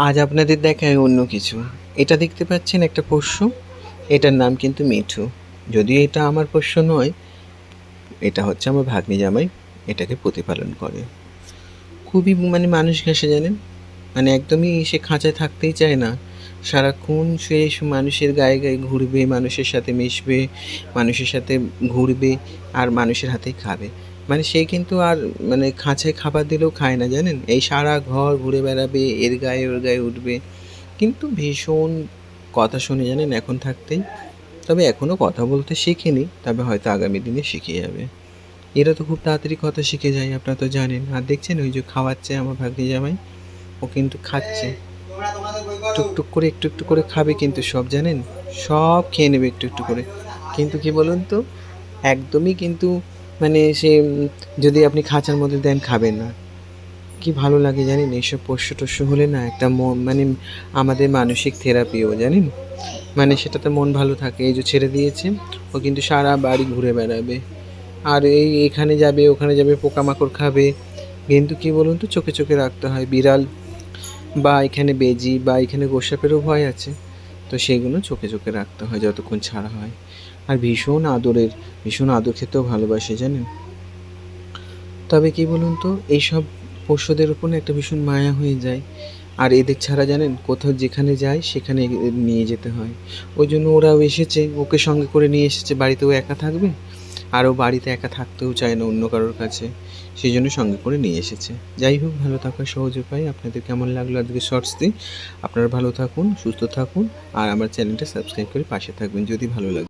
আজ আপনাদের দেখায় অন্য কিছু। এটা দেখতে পাচ্ছেন একটা পোষ্য, এটার নাম কিন্তু মিঠু। যদিও এটা আমার পোষ্য নয়, এটা হচ্ছে আমার ভাগ্নি জামাই, এটাকে প্রতিপালন করে। খুবই মানে মানুষ ঘেঁষে জানেন, মানে একদমই সে খাঁচায় থাকতেই চায় না। সারাক্ষণ সে মানুষের গায়ে গায়ে ঘুরবে, মানুষের সাথে মিশবে, মানুষের সাথে ঘুরবে, আর মানুষের হাতেই খাবে। মানে সে কিন্তু আর মানে খাঁচায় খাবার দিলেও খায় না জানেন, এই সারা ঘর ঘুরে বেড়াবে, এর গায়ে ওর গায়ে উঠবে। কিন্তু ভীষণ কথা শোনে জানেন এখন থাকতেই। তবে এখনও কথা বলতে শেখেনি, তবে হয়তো আগামী দিনে শিখে যাবে। এরা তো খুব তাড়াতাড়ি কথা শিখে যায়, আপনারা তো জানেন। আর দেখছেন ওই যে খাওয়াচ্ছে আমার ভাগ্নি জামাই, ও কিন্তু খাচ্ছে টুকটুক করে, একটু একটু করে খাবে কিন্তু সব জানেন, সব খেয়ে নেবে একটু একটু করে। কিন্তু কি বলুন তো, একদমই কিন্তু মানে সে যদি আপনি খাঁচার মধ্যে দেন খাবে না। কি ভালো লাগে জানেন এইসব পোষ্য টোষ্য হলে না, একটা মন মানে আমাদের মানসিক থেরাপিও জানেন, মানে সেটাতে মন ভালো থাকে। এই যে ছেড়ে দিয়েছে, ও কিন্তু সারা বাড়ি ঘুরে বেড়াবে, আর এই এখানে যাবে ওখানে যাবে, পোকামাকড় খাবে। কিন্তু কি বলুন তো, চোখে চোখে রাখতে হয়, বিড়াল বা এখানে বেজি বা এখানে গোসাপেরও ভয় আছে, তো সেইগুলো চোখে চোখে রাখতে হয় যতক্ষণ ছাড়া হয়। আর ভীষণ আদরের, ভীষণ আদর খেতেও ভালোবাসে জানেন। তবে কি বলুন তো, এইসব পশুদের উপর না একটা ভীষণ মায়া হয়ে যায়। আর এদের ছাড়া জানেন কোথাও যেখানে যায় সেখানে নিয়ে যেতে হয়। ওই জন্য ওরাও এসেছে, ওকে সঙ্গে করে নিয়ে এসেছে। বাড়িতেও একা থাকবে, আর ও বাড়িতে একা থাকতেও চায় না অন্য কারোর কাছে, সেই জন্য সঙ্গে করে নিয়ে এসেছে। যাই হোক, ভালো থাকার সহজ উপায়। আপনাদের কেমন লাগলো আজকে শর্টসটি? আপনারা ভালো থাকুন, সুস্থ থাকুন, আর আমার চ্যানেলটা সাবস্ক্রাইব করে পাশে থাকবেন যদি ভালো লাগে।